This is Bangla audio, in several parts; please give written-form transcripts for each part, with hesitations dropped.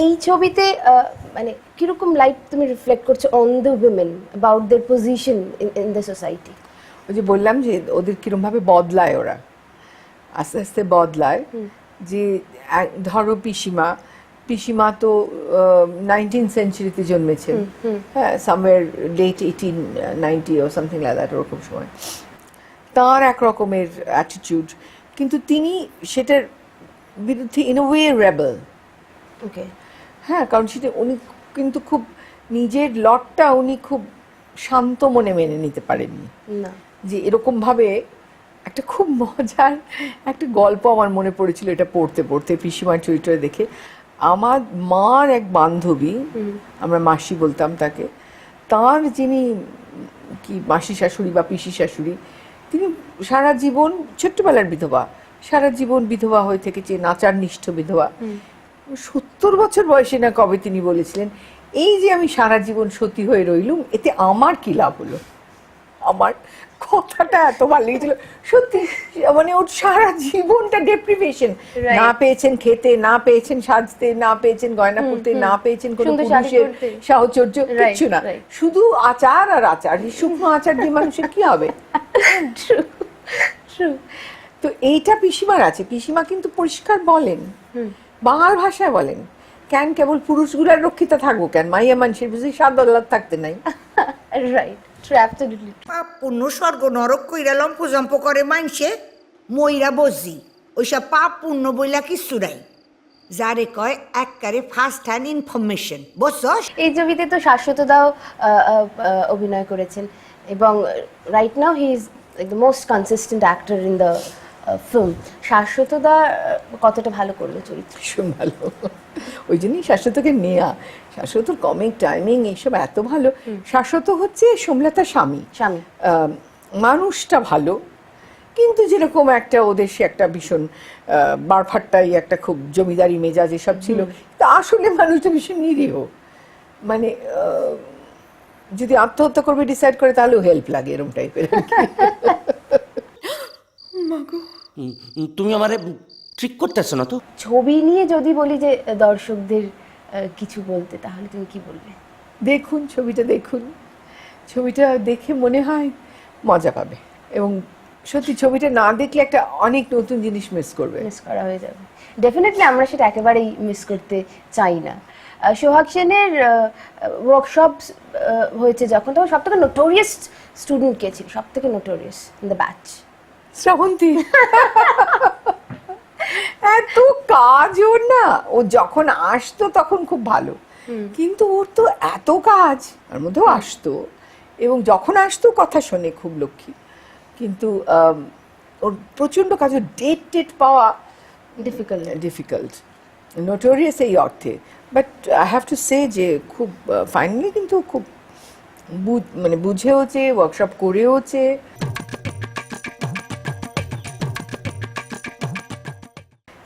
এই ছবিতে মানে কিরকম লাইট তুমি রিফ্লেক্ট করছো on the women about their position in the society? ওই যে বললাম যে ওদের কিরম ভাবে বদলায়, ওরা আস্তে আস্তে বদলায়। যে ধরো পিসিমা তো 19th সেঞ্চুরিতে জন্মেছেন, হ্যাঁ, সামওয়্যার লেট 1890 ও সামথিং লাইক দ্যাট, ওরকম সময়। তার এক রকমের অ্যাটিটিউড, কিন্তু তিনি সেটার বিরুদ্ধে ইন এ ওয়ে রেবেল। ওকে, হ্যাঁ, কারণ সেটা উনি কিন্তু খুব নিজের লটটা উনি খুব শান্ত মনে মেনে নিতে পারেননি। না যে এরকম ভাবে একটা খুব মজার একটা গল্প আমার মনে পড়েছিল এটা পড়তে পড়তে পিসিমার চরিত্র দেখে। আমার মার এক বান্ধবী, আমরা মাসি বলতাম তাকে, তার যিনি কি মাসি শাশুড়ি বা পিসি শাশুড়ি, তিনি সারা জীবন ছোট্টবেলার বিধবা, সারা জীবন বিধবা হয়ে থেকেছে, নাচার নিষ্ঠ বিধবা। 70 বছর বয়সে না কবে তিনি বলেছিলেন, এই যে আমি সারা জীবন সতী হয়ে রইলুম, এতে আমার কি লাভ হলো। আমার কথাটা এত ভালো লেগেছিল সত্যি, মানে ওর সারা জীবনটা ডেপ্রিভেশন, না পেয়েছেন খেতে, না পেয়েছেন সাজতে, না পেয়েছেন গয়না পরতে, না পেয়েছেন কোনো পুরুষের সাহচর্য, কিছু না, শুধু আচার আর আচার। শুকনো আচার দিয়ে মানুষের কি হবে? তো এইটা পিসিমার আছে। পিসিমা কিন্তু পরিষ্কার বলেন, বাংলা ভাষায় বলেন, কেন কেবল পুরুষগুলার রক্ষিতা থাকবো, কেন মাইয়া মানুষের বুঝি স্বাদ আল্লাহ থাকতে নাই। Right, absolutely. পাপ পুণ্য স্বর্গ নরক কইরা লম্প জম্প করে মানসে মইরা বজি, ওইসব পাপ পুণ্য বইলা কিচ্ছু নাই, যারে কয় এককারে ফার্স্ট হ্যান্ড ইনফরমেশন, বুঝছস? এই ছবিতে তো শাশ্বত দাও অভিনয় করেছেন, এবং right now he is like the most consistent actor in the film. Saswata da কতটা ভালো করলো চরিত্র? ভীষণ ভালো, ওই জন্যই শাশ্বতকে নেয়া। শাশ্বতর কমিক টাইমিং এইসব এত ভালো। শাশ্বত হচ্ছে সোমলতার স্বামী, মানুষটা ভালো, কিন্তু যেরকম একটা ওদের সে একটা ভীষণ বারফাট্টাই একটা খুব জমিদারি মেজাজ এসব ছিল, তা আসলে মানুষটা ভীষণ নিরীহ। মানে যদি আত্মহত্যা করবে ডিসাইড করে তাহলেও হেল্প লাগে, এরকম টাইপের। তুমি আমারে ট্রিক করতেছো না তো? ছবি নিয়ে যদি বলি যে দর্শকদের কিছু বলতে, তাহলে তুমি কি বলবে? দেখুন ছবিটা, দেখুন ছবিটা, দেখে মনে হয় মজা পাবে, এবং সত্যি ছবিটা না দেখলে একটা অনেক নতুন জিনিস মিস করবে, মিস করা হয়ে যাবে। ডেফিনেটলি আমরা সেটা একেবারেই মিস করতে চাই না। সোহাগ সেনের ওয়ার্কশপ হয়েছে যখন, তখন সব থেকে নোটোরিয়াস স্টুডেন্ট কে ছিল, সব থেকে notorious in the batch? Shrabanti. এত কাজ ওর না, ও যখন আসতো তখন খুব ভালো, কিন্তু ওর তো এত কাজ, তার মধ্যেও আসতো, এবং যখন আসতো কথা শোনে, খুব লক্ষ্মী। কিন্তু ওর প্রচন্ড কাজ, ওর ডেট পাওয়া ডিফিকাল্ট, নোটোরিয়াস এই অর্থে। But I have to say যে খুব ফাইনালি কিন্তু খুব মানে বুঝেওছে, ওয়ার্কশপ করেওছে।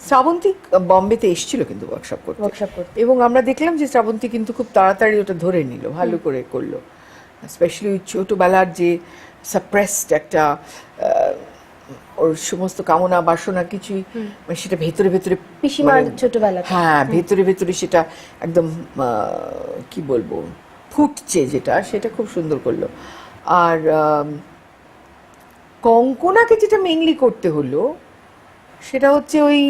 শ্রাবন্তী বম্বেতে এসেছিল কিন্তু ওয়ার্কশপ করতে, এবং আমরা দেখলাম যে শ্রাবন্তী কিন্তু খুব তাড়াতাড়ি ওটা ধরে নিল, ভালো করে করলো। স্পেশালি ওই ছোটোবেলার যে সাপ্রেসড একটা ওর সমস্ত কামনা বাসনা কিছুই, মানে সেটা ভেতরে ভেতরে, পিসিমার ছোটবেলা, হ্যাঁ, ভেতরে ভেতরে সেটা একদম কি বলবো ফুটছে, যেটা সেটা খুব সুন্দর করলো। আর কঙ্কনাকে যেটা মেইনলি করতে হলো সেটা হচ্ছে ওই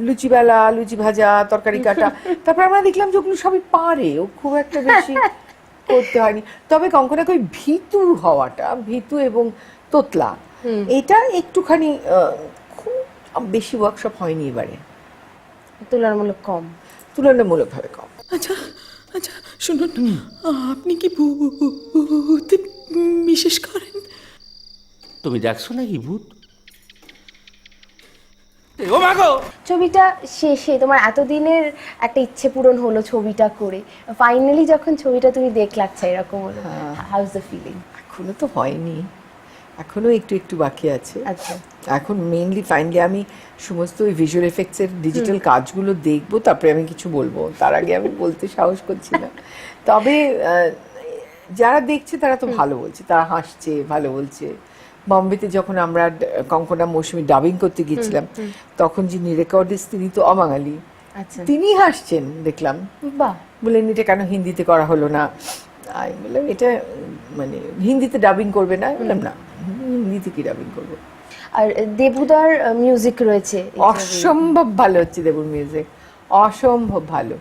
লুচি বেলা, লুচি ভাজা, তরকারি কাটা। তারপর আমরা দেখলাম যে ওগুলো সবই পারে, ও খুব একটা বেশি করতে হয়নি। তবে কঙ্কনাকে ওই ভীতু হওয়াটা, ভীতু এবং তোতলা, এটা একটুখানি খুব বেশি ওয়ার্কশপ হয়নি এবারে, তুলনামূলকভাবে কম। আচ্ছা আচ্ছা শুনুন, আপনি কি ভূতে বিশ্বাস করেন? তুমি দেখছো নাকি ভূত? ও মা গো! ছবিটা শেষে তোমার এতদিনের একটা ইচ্ছে পূরণ হলো ছবিটা করে, ফাইনালি যখন ছবিটা তুমি দেখলাচ্ছ এরকম হলো, হাউ ইজ দ্য ফিলিং? এখনো তো হয়নি, এখনো একটু একটু বাকি আছে। আচ্ছা, এখন মেইনলি ফাইনালি আমি সমস্ত ওই ভিজুয়াল এফেক্টসের ডিজিটাল কাজগুলো দেখবো, তারপরে আমি কিছু বলবো, তার আগে আমি বলতে সাহস করছি না। তবে যারা দেখছে তারা তো ভালো বলছে, তারা হাসছে, ভালো বলছে। বম্বেতে যখন আমরা কঙ্কনা মৌসুমী ডাবিং করতে গিয়েছিলাম, তখন যিনি রেকর্ডিস্ট তিনি তো অবাঙালি, আচ্ছা, তিনি হাসছেন দেখলাম, বাহ, বললেন এটা কেন হিন্দিতে করা হলো না। আমি বললাম এটা মানে হিন্দিতে ডাবিং করবে না? বললাম না, হিন্দিতে কি ডাবিং করবো। আর দেবুদার মিউজিক রয়েছে এই ছবির। অসম্ভব ভালো হচ্ছে দেবুর মিউজিক, অসম্ভব ভালো।